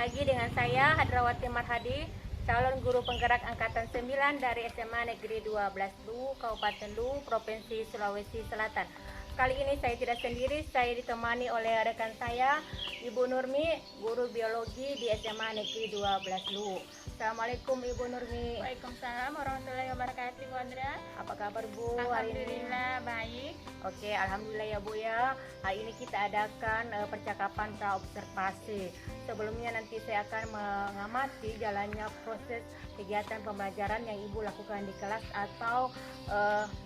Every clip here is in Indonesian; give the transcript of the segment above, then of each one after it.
lagi dengan saya Hadrawati Marhadi, calon guru penggerak angkatan 9 dari SMA Negeri 12 Luwu, Kabupaten Luwu, Provinsi Sulawesi Selatan. Kali ini saya tidak sendiri, saya ditemani oleh rekan saya, Ibu Nurmi, guru biologi di SMA Negeri 12 Luwu. Assalamualaikum Ibu Nurmi. Waalaikumsalam warahmatullahi wabarakatuh, Bu Andra. Apa kabar Bu hari ini? Alhamdulillah baik. Oke, alhamdulillah ya Bu ya. Hari ini kita adakan percakapan pra-observasi. Sebelumnya nanti saya akan mengamati jalannya proses kegiatan pembelajaran yang Ibu lakukan di kelas atau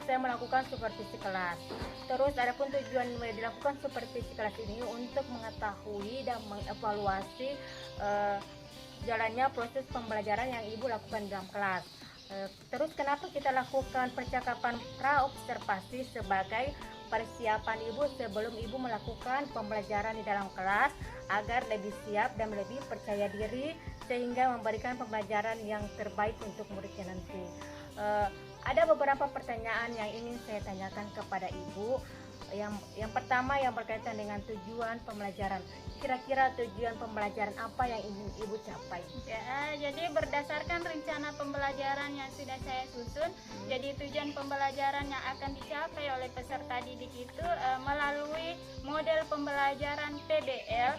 saya melakukan supervisi kelas. Terus adapun tujuan dilakukan supervisi kelas ini untuk mengetahui dan mengevaluasi jalannya proses pembelajaran yang Ibu lakukan dalam kelas. Terus kenapa kita lakukan percakapan pra-observasi sebagai persiapan Ibu sebelum Ibu melakukan pembelajaran di dalam kelas agar lebih siap dan lebih percaya diri sehingga memberikan pembelajaran yang terbaik untuk muridnya nanti. Ada beberapa pertanyaan yang ingin saya tanyakan kepada Ibu. Yang pertama yang berkaitan dengan tujuan pembelajaran. Kira-kira tujuan pembelajaran apa yang ingin Ibu capai? Ya, jadi berdasarkan rencana pembelajaran yang sudah saya susun, jadi tujuan pembelajaran yang akan dicapai oleh peserta didik itu melalui model pembelajaran PBL.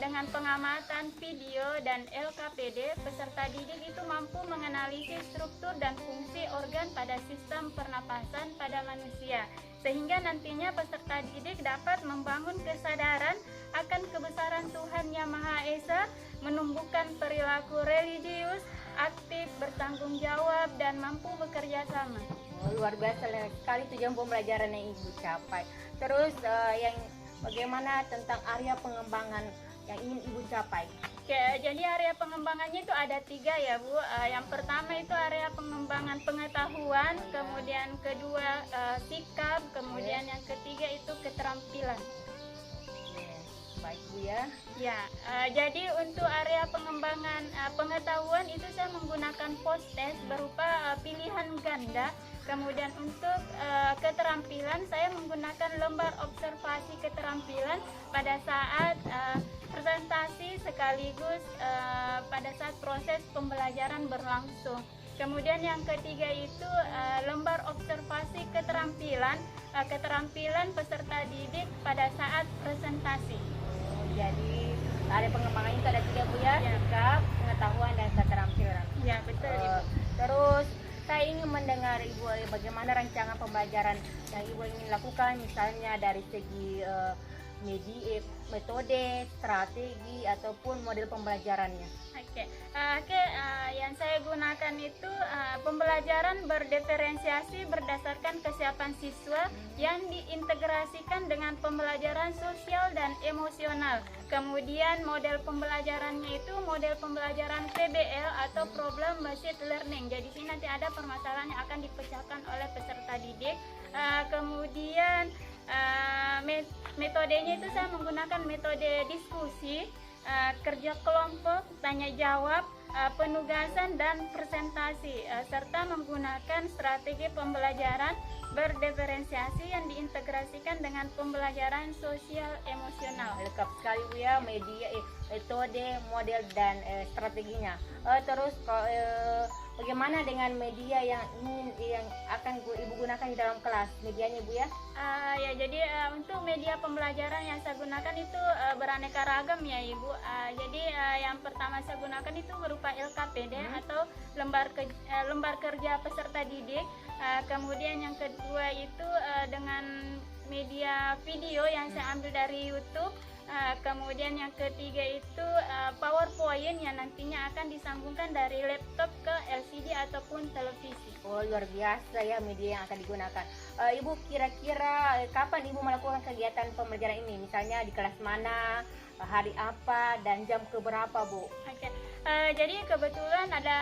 Dengan pengamatan video dan LKPD, peserta didik itu mampu menganalisis struktur dan fungsi organ pada sistem pernapasan pada manusia, sehingga nantinya peserta didik dapat membangun kesadaran akan kebesaran Tuhan Yang Maha Esa, menumbuhkan perilaku religius, aktif, bertanggung jawab, dan mampu bekerja sama. Luar biasa sekali tujuan pembelajaran yang Ibu capai. Terus yang bagaimana tentang area pengembangan yang ingin Ibu capai? Oke, jadi area pengembangannya itu ada 3 ya Bu. Yang pertama itu area pengembangan pengetahuan, kemudian kedua sikap, kemudian yang ketiga itu keterampilan. Baik Bu ya. Ya, jadi untuk area pengembangan pengetahuan itu saya menggunakan post test berupa pilihan ganda. Kemudian untuk keterampilan saya menggunakan lembar observasi keterampilan pada saat presentasi sekaligus pada saat proses pembelajaran berlangsung. Kemudian yang ketiga itu lembar observasi keterampilan peserta didik pada saat presentasi. Jadi area pengembangan itu ada 3 Bu ya, sikap, pengetahuan, dan keterampilan. Ya betul Ibu. Terus saya ingin mendengar Ibu bagaimana rancangan pembelajaran yang Ibu ingin lakukan, misalnya dari segi metode, strategi, ataupun model pembelajarannya. Oke, yang saya gunakan itu pembelajaran berdiferensiasi berdasarkan kesiapan siswa yang diintegrasikan dengan pembelajaran sosial dan emosional. Kemudian model pembelajarannya itu model pembelajaran PBL atau Problem Based Learning. Jadi sini nanti ada permasalahan yang akan dipecahkan oleh peserta didik. Kemudian metodenya itu saya menggunakan metode diskusi, kerja kelompok, tanya jawab, penugasan, dan presentasi, serta menggunakan strategi pembelajaran berdiferensiasi yang diintegrasikan dengan pembelajaran sosial emosional. Lengkap sekali Bu ya, metode, model, dan strateginya. Terus bagaimana dengan media yang akan Ibu gunakan di dalam kelas? Medianya Bu ya? Ya, jadi untuk media pembelajaran yang saya gunakan itu beraneka ragam ya Ibu. Jadi yang pertama saya gunakan itu berupa LKPD atau lembar kerja peserta didik. Kemudian yang kedua itu dengan media video yang saya ambil dari YouTube. Kemudian yang ketiga itu PowerPoint yang nantinya akan disambungkan dari laptop ke LCD ataupun televisi. Oh, luar biasa ya media yang akan digunakan. Ibu kira-kira kapan Ibu melakukan kegiatan pembelajaran ini? Misalnya di kelas mana, hari apa, dan jam keberapa Bu? Oke. Jadi kebetulan ada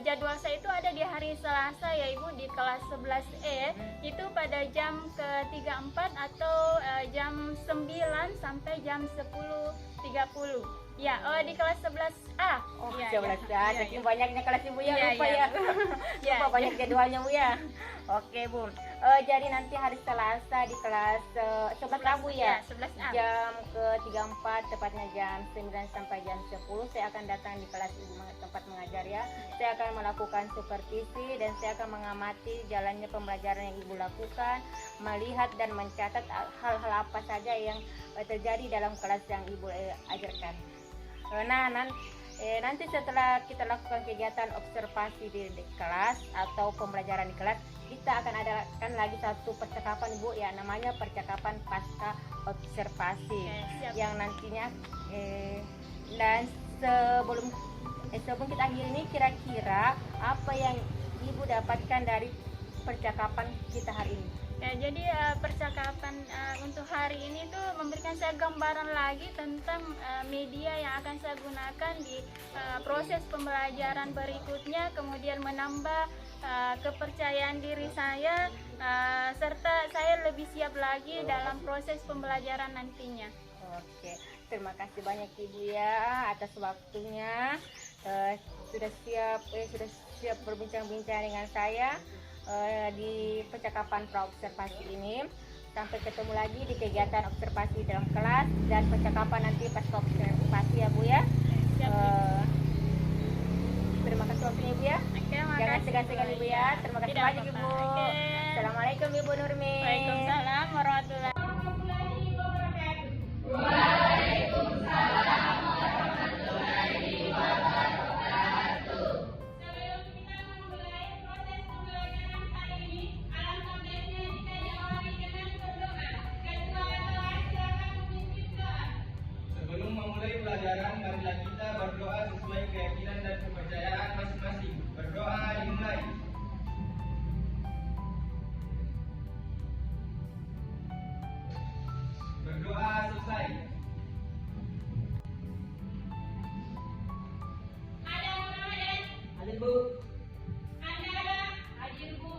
jadwal saya itu ada di hari Selasa ya Ibu, di kelas 11E itu pada jam ke-34 atau jam 9 sampai jam 10.30. Ya, di kelas 11A. Oh, ya, 11A. ya, Saking banyaknya kelas Ibu ya, ya, lupa ya. ya. Lupa banyak jadwalnya Bu ya. Oke Bu. Jadi nanti hari Selasa di kelas 11 Rabu ya. 11A. Jam ke-34 tepatnya jam 9 sampai jam 10 saya akan datang di kelas ibu tempat mengajar ya. Saya akan melakukan supervisi dan saya akan mengamati jalannya pembelajaran yang ibu lakukan, melihat dan mencatat hal-hal apa saja yang terjadi dalam kelas yang ibu ajarkan. Nah, nanti setelah kita lakukan kegiatan observasi di kelas atau pembelajaran di kelas, kita akan adakan lagi satu percakapan ibu ya, namanya percakapan pasca observasi. Siap. Yang nantinya dan sebelum kita akhiri ini, kira-kira apa yang ibu dapatkan dari percakapan kita hari ini? Ya, jadi percakapan untuk hari ini tuh memberikan saya gambaran lagi tentang media yang akan saya gunakan di proses pembelajaran berikutnya, kemudian menambah kepercayaan diri saya, serta saya lebih siap lagi dalam proses pembelajaran nantinya. Oke, terima kasih banyak ibu ya atas waktunya. Sudah siap berbincang-bincang dengan saya di percakapan praobservasi ini. Sampai ketemu lagi di kegiatan observasi dalam kelas dan percakapan nanti pasca observasi ya bu ya. Terima kasih waktunya ibu ya. Jangan segan-segan ibu ya. Terima kasih banyak ibu. Assalamualaikum ibu Nurmi. Waalaikumsalam warahmatullahi Sebelum memulai pelajaran, marilah kita berdoa sesuai keyakinan dan kepercayaan masing-masing. Berdoa dimulai. Berdoa selesai. Hadir bu. Hadir bu.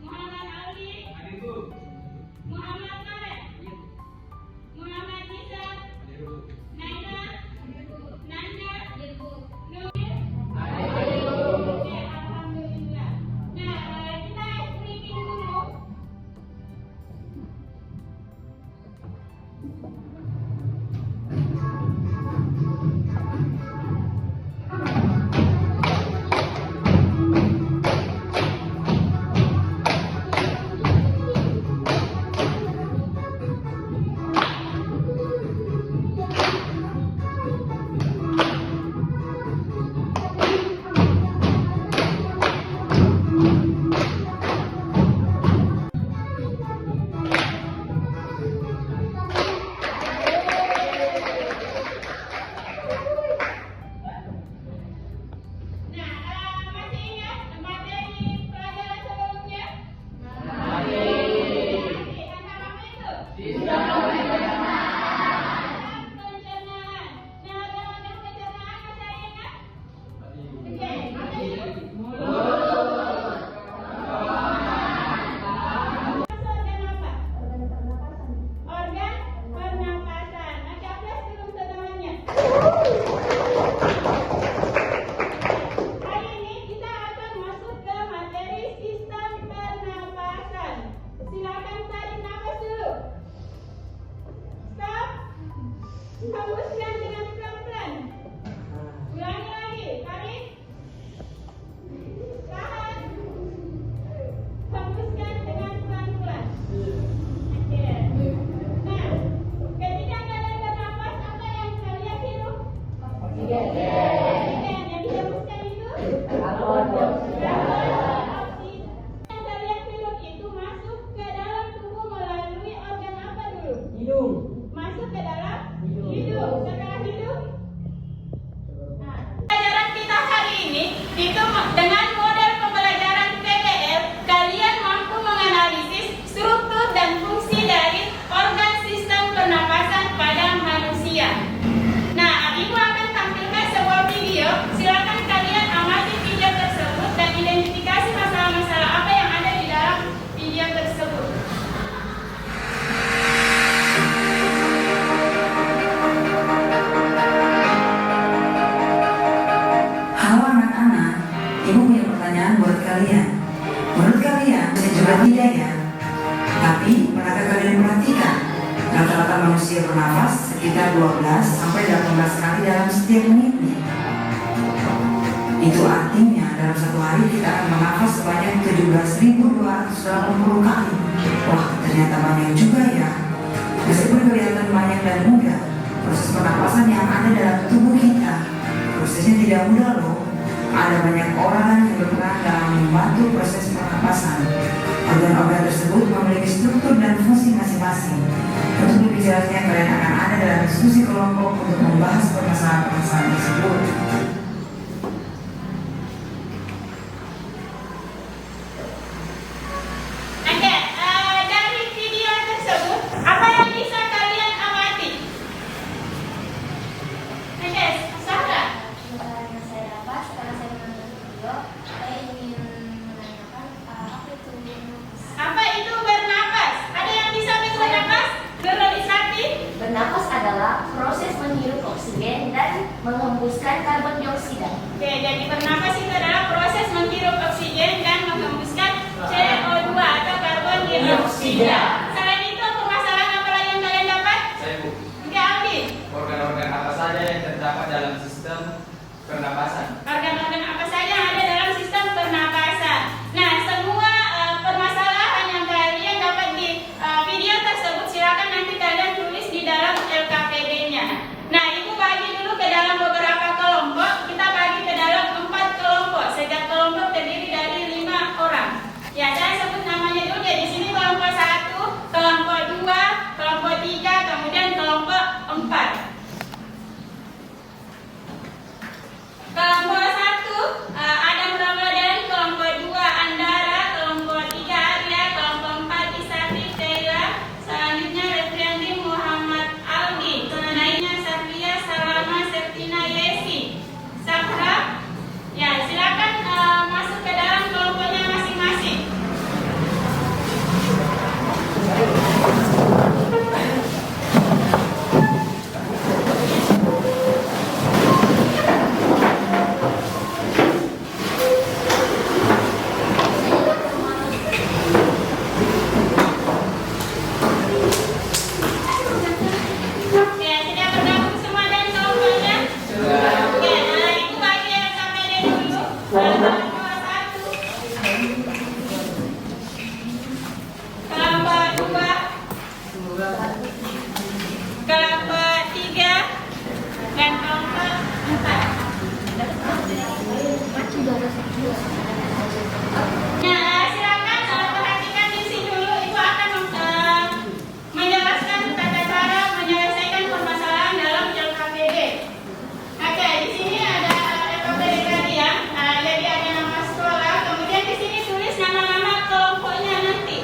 Muhammad Ali, Hadir bu. Muhammad Saleh, Muhammad Nisa, Naila, Nanda, Nur. Oke, alhamdulillah. Nah, kita briefing dulu. usia bernafas sekitar 12 sampai 18 kali dalam setiap menitnya. Itu artinya dalam satu hari kita akan bernafas sebanyak 17.280 kali. Wah, ternyata banyak juga ya. Meskipun kelihatan banyak dan mudah, proses pernapasan yang ada dalam tubuh kita, prosesnya tidak mudah loh. Ada banyak orang yang berperan dalam membantu proses pernapasan. Organ-organ tersebut memiliki struktur dan fungsi masing-masing. Untuk lebih jelasnya, kalian akan ada dalam diskusi kelompok untuk membahas permasalahan-permasalahan tersebut. Dari video tersebut, apa yang bisa kalian amati? Oke, Sarah. Yang saya dapat setelah saya menonton video, saya ingin menanyakan apa itu bernapas. Apa itu bernapas? Ada yang bisa bernapas? Nurul Isati. Bernapas adalah proses menghirup oksigen dan menghembuskan karbon dioksida. Oke, jadi bernapas itu adalah proses menghirup oksigen dan menghembuskan CO2 atau karbon dioksida. Selain itu, permasalahan apa lagi yang kalian dapat? Saya Bu, Oke, Aldi. organ-organ apa saja yang terdapat dalam sistem pernapasan? Organ-organ apa saja yang ada dalam sistem pernapasan. Nah, semua permasalahan yang kalian dapat di video tersebut, silakan nanti kalian tulis di dalam LKPD-nya. Nah, Ibu bagi dulu ke dalam beberapa kelompok. Kita bagi ke dalam 4 kelompok. Setiap kelompok terdiri dari 5 orang. Ya, saya sebut namanya dulu ya. Di sini kelompok 1, kelompok 2, kelompok 3, kemudian kelompok 4. Kelompok 1 Adam Ramadan, kelompok 2 Andara, kelompok 3 Arya, kelompok 4 Isati Sheila, selanjutnya Refriandi Muhammad Aldi, selanjutnya Satria Salama Septina Yesi, Safra. Ya, silakan masuk ke dalam kelompoknya masing-masing. Oke, sudah bergabung semua dan kelompoknya? Oke, itu bagi LKPD dulu. Kelompok 1, kelompok 2, kelompok 3, dan kelompok 4. Nah, silakan perhatikan di sini dulu. Ibu akan menjelaskan tata cara menyelesaikan permasalahan dalam LKPD. Oke, di sini ada LKPD kalian. Jadi ada nama sekolah, kemudian di sini tulis nama-nama kelompoknya nanti.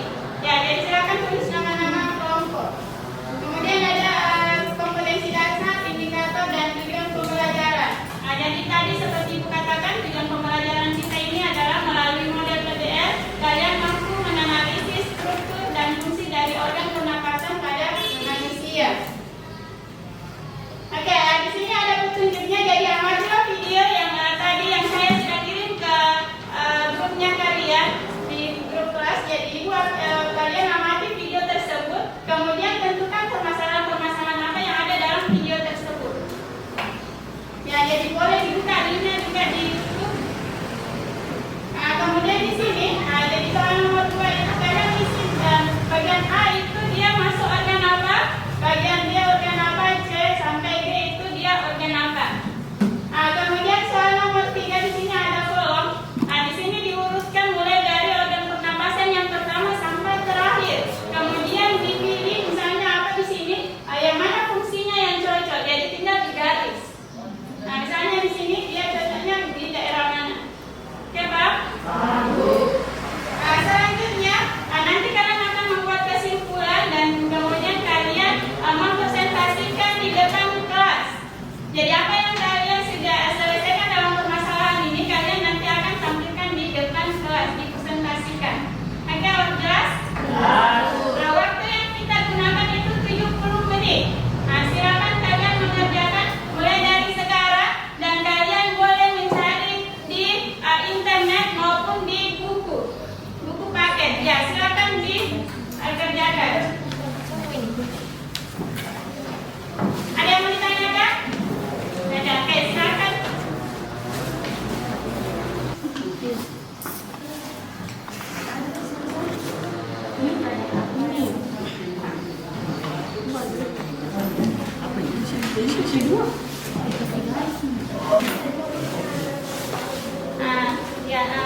Ya, jadi silakan tulis nama-nama kelompok. Kemudian ada kompetensi dasar, indikator, dan tujuan pembelajaran. Jadi tadi seperti Ibu katakan, tujuan pembelajaran kita ini adalah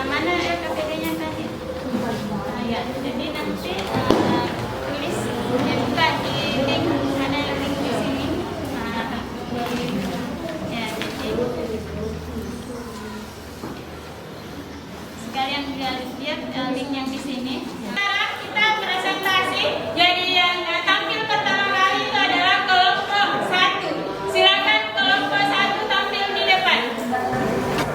Mana LKPD-nya tadi? Ya, jadi nanti tulis ya buka di link, ada link di sini. Ya, jadi sekalian lihat link yang di sini. Sekarang kita presentasi. Jadi yang tampil pertama kali itu adalah kelompok 1. Silakan kelompok 1 tampil di depan.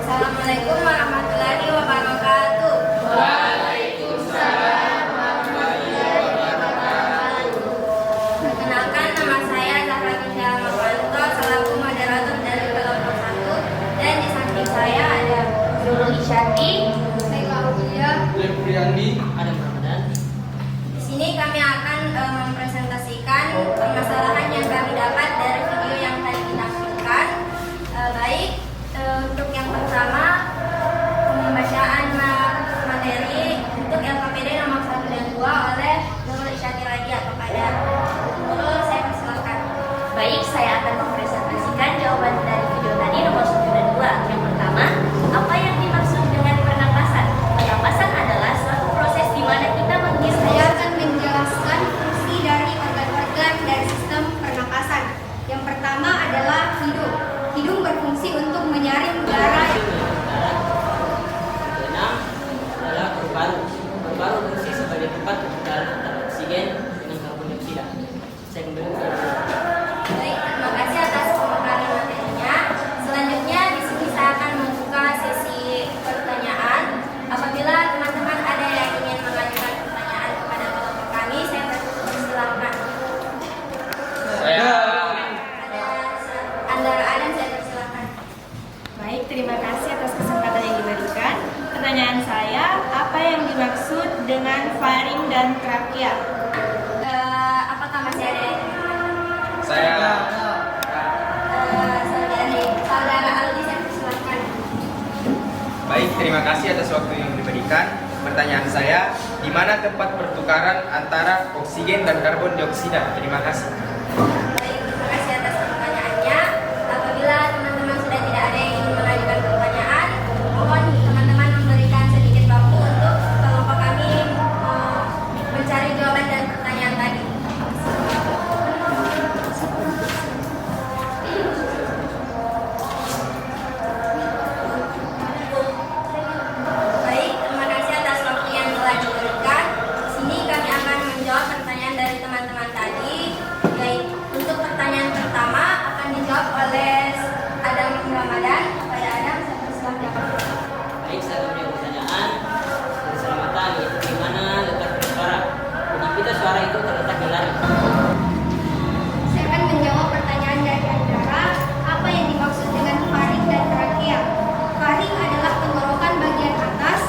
Assalamualaikum warahmatullahi wabarakatuh. Waalaikumsalam warahmatullahi wabarakatuh. Perkenalkan, nama saya Zahra Binda Mafanto selaku moderator dari kelompok 1, dan di samping saya ada Nurul Isyati, Di sini kami akan mempresentasikan permasalahan yang kami dapat dari video yang tadi ditampilkan. Baik, untuk yang pertama, pembacaan materi untuk LKPD nomor 1 dan 2 oleh Nurul Isyati Radia. Kepada Nurul, saya persilakan. Baik, saya akan mempresentasikan jawaban dari video tadi nomor 1 dan 2. Yang pertama, apa yang dimaksud dengan pernapasan? Pernapasan adalah suatu proses di mana kita menghirup. Saya akan menjelaskan fungsi dari organ-organ dari sistem pernapasan. Yang pertama adalah hidung. Hidung berfungsi untuk menyaring udara. Keenam adalah paru-paru. Paru-paru berfungsi sebagai tempat pertukaran antara oksigen dengan karbon dioksida. Saya kembali ke Baik, terima kasih atas pemaparan materinya. Selanjutnya di sini saya akan membuka sesi pertanyaan. Apabila teman-teman ada yang ingin mengajukan pertanyaan kepada kelompok kami, saya persilakan. Ada Andara Adam, saya persilakan. Baik, terima kasih atas kesempatan yang diberikan. Pertanyaan saya, apa yang dimaksud dengan faring dan trakea? Apakah masih ada yang Saya saudara Aldi, saya persilakan. baik, terima kasih atas waktu yang diberikan. Pertanyaan saya, di mana tempat pertukaran antara oksigen dan karbon dioksida? Terima kasih. Baik, terima kasih atas pertanyaannya. Apabila teman-teman sudah tidak ada yang ingin mengajukan pertanyaan, mohon teman-teman memberikan sedikit waktu untuk kelompok kami mencari jawaban dari pertanyaan tadi. Baik, terima kasih atas waktu yang telah diberikan. Di sini kami akan menjawab pertanyaan dari teman-teman tadi. Baik, untuk pertanyaan pertama akan dijawab oleh Adam Ramadan. Kepada Adam, saya persilakan. baik, saya punya pertanyaan. Keselamatan itu di mana letak suara? Bunyi pita suara itu terletak di laring. Saya akan menjawab pertanyaan dari Andara. Apa yang dimaksud dengan faring dan trakea? Faring adalah tenggorokan bagian atas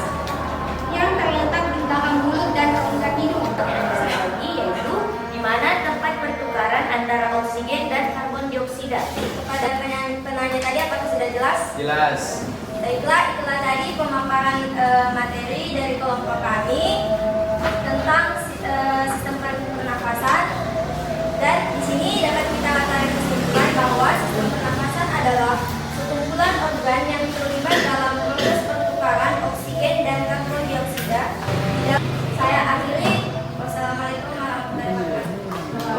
yang terletak di belakang mulut dan rongga hidung. Pertanyaan lagi yaitu di mana tempat pertukaran antara oksigen dan karbon dioksida? Kepada penanya tadi, apakah sudah jelas? Jelas. Baiklah, itulah tadi pemaparan materi dari kelompok kami tentang sistem pernafasan. Dan di sini dapat kita tarik kesimpulan bahwa sistem pernafasan adalah sekumpulan organ yang terlibat dalam proses pertukaran oksigen dan karbon dioksida. Saya akhiri. Wassalamualaikum warahmatullahi wabarakatuh.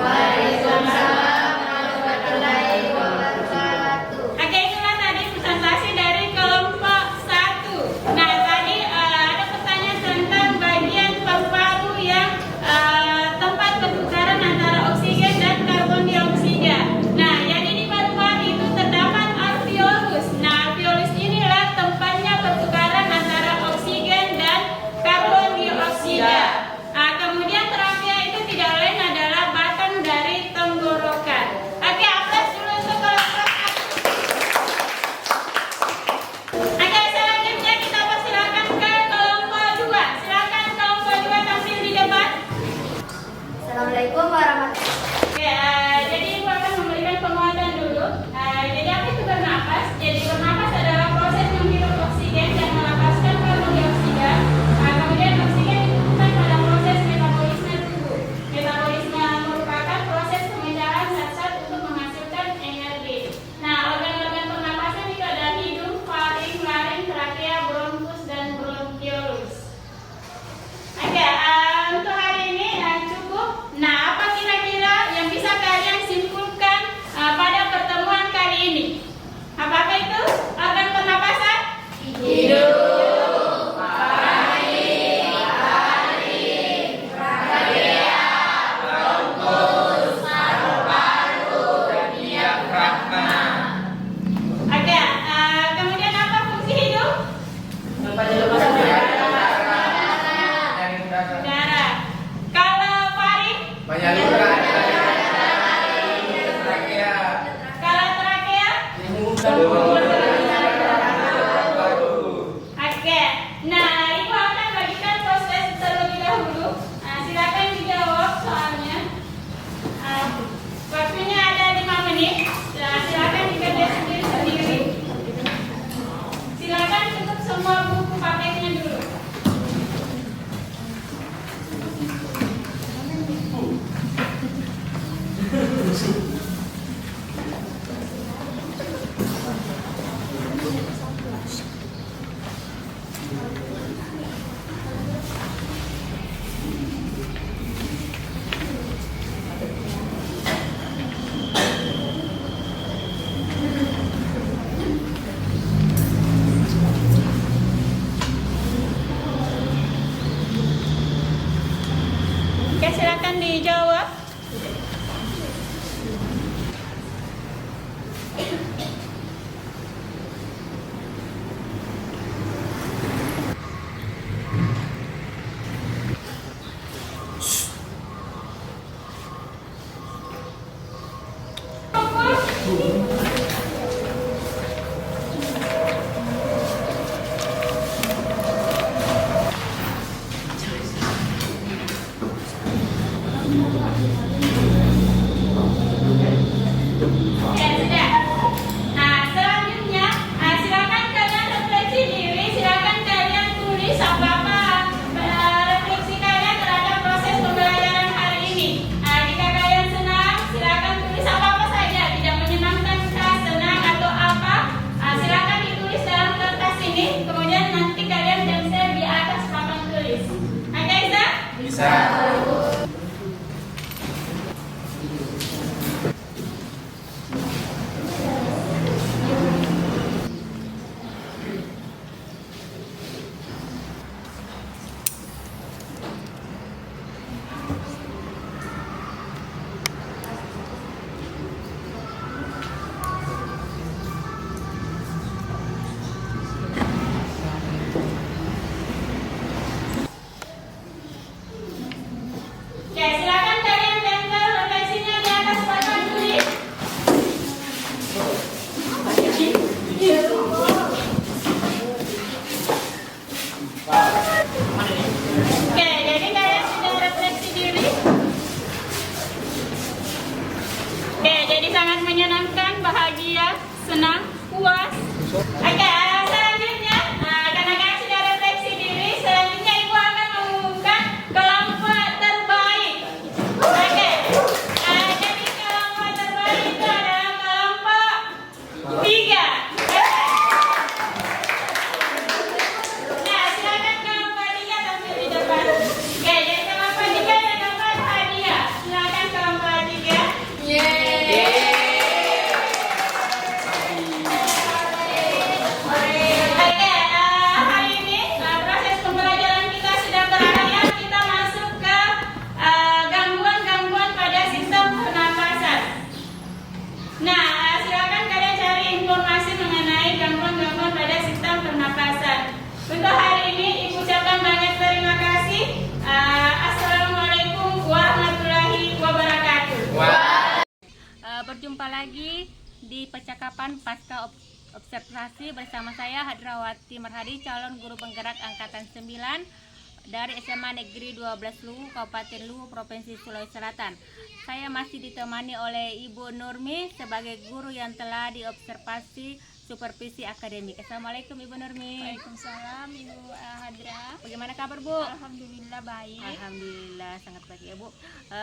Waalaikumsalam warahmatullahi wabarakatuh. Oke, itulah tadi presentasi dari kelompok 1. Nah, tadi ada pertanyaan tentang bagian paru-paru yang tempat pertukaran antara oksigen dan karbon dioksida. Nah, jadi di paru-paru itu terdapat alveolus. Nah, alveolus inilah tempatnya pertukaran antara oksigen dan karbon dioksida. Nah, kemudian trakea itu tidak lain adalah batang dari tenggorokan. Oke, aplaus dulu untuk kelompok 1. Oke, selanjutnya kita persilakan ke kelompok 2. Silakan kelompok 2 tampil di depan. Assalamualaikum warahmatullahi Oke, jadi Ibu akan memberikan penguatan dulu. Jadi apa itu bernapas? Jadi bernapas adalah proses menghirup oksigen dan melepaskan karbon dioksida. Kemudian oksigen dibutuhkan pada proses metabolisme tubuh. Metabolisme merupakan proses pemecahan zat-zat untuk menghasilkan energi. Menyalurkan trakea. Kalau trakea? Oke. Nah, Ibu akan bagikan proses terlebih dahulu. Silakan dijawab soalnya. Waktunya ada 5 menit. Silakan dikerjakan sendiri. Silakan tutup semua buku paketnya dulu. Oke, silakan dijawab. Oke, sudah. Nah, selanjutnya, silakan kalian refleksi diri, silakan kalian tulis apa-apa refleksi kalian terhadap proses pembelajaran hari ini. Jika kalian senang, silakan tulis apa-apa saja, tidak menyenangkan, senang atau apa, silakan ditulis dalam kertas ini, kemudian nanti kalian stempel di atas papan tulis. Oke, Isa? Bisa. Oke, silakan kalian tempel refleksinya di atas papan tulis. Oke, jadi kalian sudah refleksi diri. Oke, jadi sangat menyenangkan, bahagia, senang, puas. Oke, selanjutnya, karena kalian sudah refleksi diri, selanjutnya Ibu akan mengumumkan kelompok terbaik. Oke, jadi kelompok terbaik itu adalah kelompok 3. Nah, silakan kelompok 3 tampil di depan. Oke, jadi kelompok 3 yang dapat hadiah. Silakan kelompok 3. Oke, hari ini proses pembelajaran kita sudah berakhir. Kita masuk ke gangguan-gangguan pada sistem pernapasan. Nah, silakan kalian cari informasi mengenai gangguan-gangguan pada sistem pernapasan. Untuk hari ini, Ibu ucapkan banyak terima kasih. Assalamualaikum warahmatullahi wabarakatuh. Berjumpa lagi di percakapan pasca observasi bersama saya Hadrawati Marhadi, calon guru penggerak angkatan 9 dari SMA Negeri 12 Luwu, Kabupaten Luwu, Provinsi Sulawesi Selatan. Saya masih ditemani oleh Ibu Nurmi sebagai guru yang telah diobservasi supervisi akademik. Assalamualaikum Ibu Nurmi. Waalaikumsalam Ibu Hadra. Bagaimana kabar Bu? Alhamdulillah baik. Alhamdulillah sangat baik ya Bu.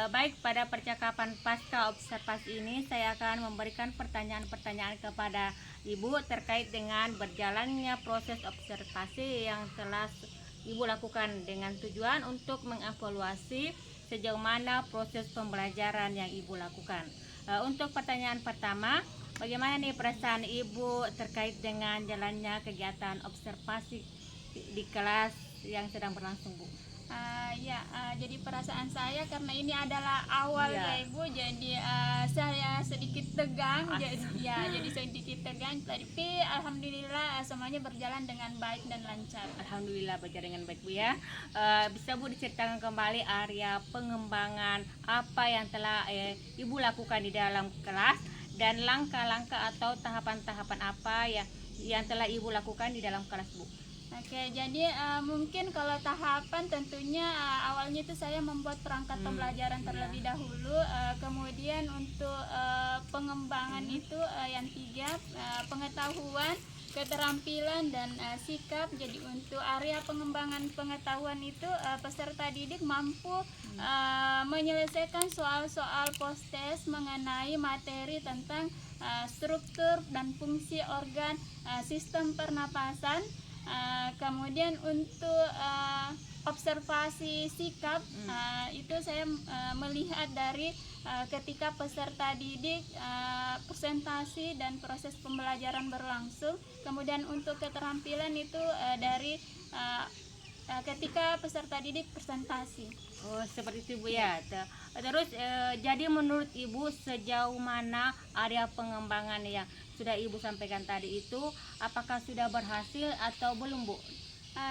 Baik, pada percakapan pasca observasi ini saya akan memberikan pertanyaan-pertanyaan kepada Ibu terkait dengan berjalannya proses observasi yang telah Ibu lakukan dengan tujuan untuk mengevaluasi sejauh mana proses pembelajaran yang Ibu lakukan. Untuk pertanyaan pertama, bagaimana nih perasaan Ibu terkait dengan jalannya kegiatan observasi di kelas yang sedang berlangsung Bu? Jadi perasaan saya karena ini adalah awal ya Ibu, jadi saya sedikit tegang, jadi sedikit tegang, tapi alhamdulillah semuanya berjalan dengan baik dan lancar. Alhamdulillah berjalan dengan baik Bu ya. Bisa Bu diceritakan kembali area pengembangan apa yang telah Ibu lakukan di dalam kelas dan langkah-langkah atau tahapan-tahapan apa yang telah Ibu lakukan di dalam kelas Bu? Oke, jadi mungkin kalau tahapan tentunya awalnya itu saya membuat perangkat pembelajaran terlebih dahulu, kemudian untuk pengembangan itu yang 3, pengetahuan, keterampilan dan sikap. Jadi untuk area pengembangan pengetahuan itu peserta didik mampu menyelesaikan soal-soal post-test mengenai materi tentang struktur dan fungsi organ sistem pernapasan. Kemudian untuk observasi sikap itu saya melihat dari ketika peserta didik presentasi dan proses pembelajaran berlangsung. Kemudian untuk keterampilan itu dari ketika peserta didik presentasi. Oh, seperti itu Bu ya. Terus jadi menurut Ibu sejauh mana area pengembangan yang sudah Ibu sampaikan tadi itu, apakah sudah berhasil atau belum Bu?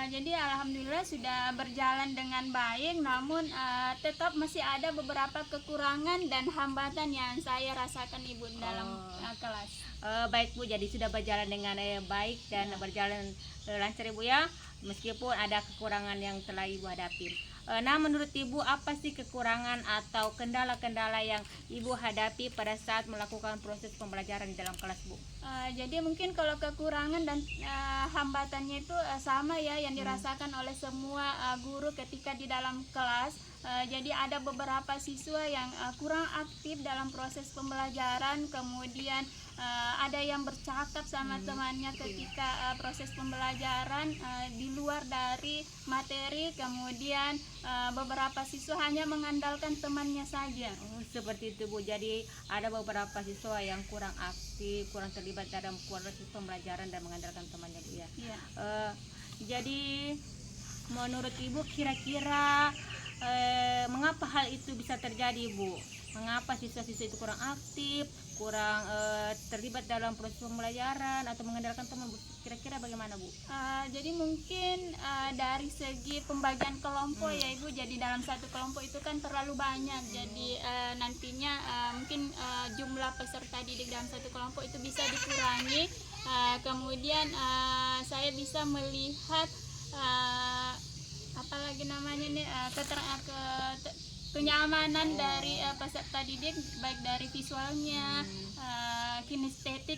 Jadi alhamdulillah sudah berjalan dengan baik, namun tetap masih ada beberapa kekurangan dan hambatan yang saya rasakan Ibu dalam kelas. Baik Bu, jadi sudah berjalan dengan baik dan berjalan lancar Ibu ya, meskipun ada kekurangan yang telah Ibu hadapi. Nah, menurut Ibu apa sih kekurangan atau kendala-kendala yang Ibu hadapi pada saat melakukan proses pembelajaran di dalam kelas Bu? Jadi mungkin kalau kekurangan dan hambatannya itu sama ya yang dirasakan oleh semua guru ketika di dalam kelas. Jadi ada beberapa siswa yang kurang aktif dalam proses pembelajaran, kemudian ada yang bercakap sama temannya ketika proses pembelajaran di luar dari materi, kemudian beberapa siswa hanya mengandalkan temannya saja. Seperti itu Bu, jadi ada beberapa siswa yang kurang aktif, kurang terlibat dalam proses pembelajaran dan mengandalkan temannya Bu ya. Jadi menurut Ibu kira-kira mengapa hal itu bisa terjadi Bu? Mengapa siswa-siswa itu kurang aktif, kurang terlibat dalam proses pembelajaran atau mengandalkan teman Bu? Kira-kira bagaimana Bu? Jadi mungkin dari segi pembagian kelompok ya Ibu, jadi dalam satu kelompok itu kan terlalu banyak, jadi nantinya mungkin jumlah peserta didik dalam satu kelompok itu bisa dikurangi. Kemudian saya bisa melihat apalagi namanya nih kenyamanan dari peserta didik, baik dari visualnya, kinestetik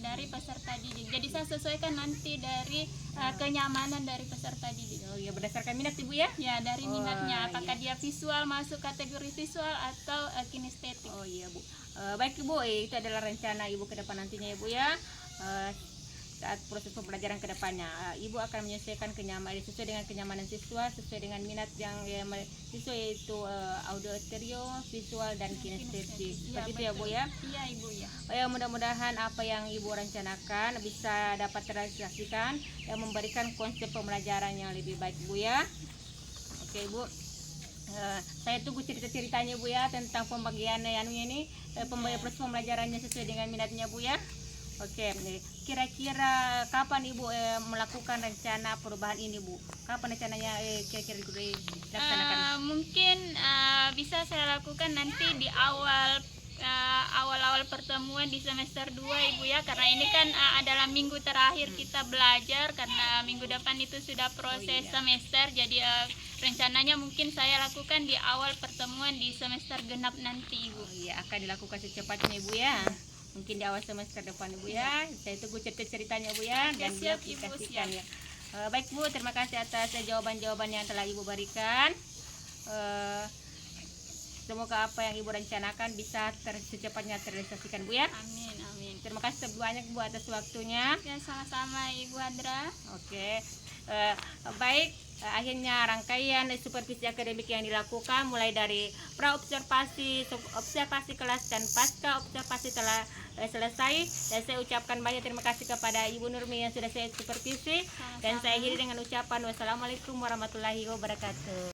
dari peserta didik. Jadi saya sesuaikan nanti dari kenyamanan dari peserta didik. Oh ya, berdasarkan minat Ibu ya? Ya, dari minatnya, apakah dia visual masuk kategori visual atau kinestetik. Oh iya Bu. Baik Ibu, itu adalah rencana Ibu ke depan nantinya Ibu ya. Saat proses pembelajaran ke depannya, Ibu akan menyesuaikan kenyamanan sesuai dengan kenyamanan siswa, sesuai dengan minat yang siswa, yaitu auditorio, visual dan kinestetik. Seperti itu ya Bu ya? Iya Ibu ya. Mudah-mudahan apa yang Ibu rencanakan bisa dapat terrealisasikan dan memberikan konsep pembelajaran yang lebih baik Bu ya. Oke Bu. Saya tunggu cerita-ceritanya Bu ya tentang pembagian ini, proses pembelajarannya sesuai dengan minatnya Bu ya. Oke, kira-kira kapan Ibu melakukan rencana perubahan ini Bu? Kapan rencananya kira-kira dilaksanakan? Mungkin bisa saya lakukan nanti di awal-awal pertemuan di semester 2 Ibu ya, karena ini kan adalah minggu terakhir kita belajar, karena minggu depan itu sudah proses semester. Jadi rencananya mungkin saya lakukan di awal pertemuan di semester genap nanti Ibu. Oh iya, akan dilakukan secepatnya Ibu ya. Mungkin di awal semester depan Ibu ya. Saya tunggu cerita-ceritanya Bu ya, dan dia aplikasikan ya. Baik Bu, terima kasih atas jawaban-jawaban yang telah Ibu berikan. Semoga apa yang Ibu rencanakan bisa secepatnya terrealisasikan Bu ya. Amin, amin. Terima kasih banyak Bu atas waktunya. Ya, sama-sama Ibu Adra. Oke. Baik, akhirnya rangkaian supervisi akademik yang dilakukan mulai dari pra-observasi, observasi kelas dan pasca observasi telah selesai. Dan saya ucapkan banyak terima kasih kepada Ibu Nurmi yang sudah saya supervisi. Dan saya akhiri dengan ucapan wassalamualaikum warahmatullahi wabarakatuh.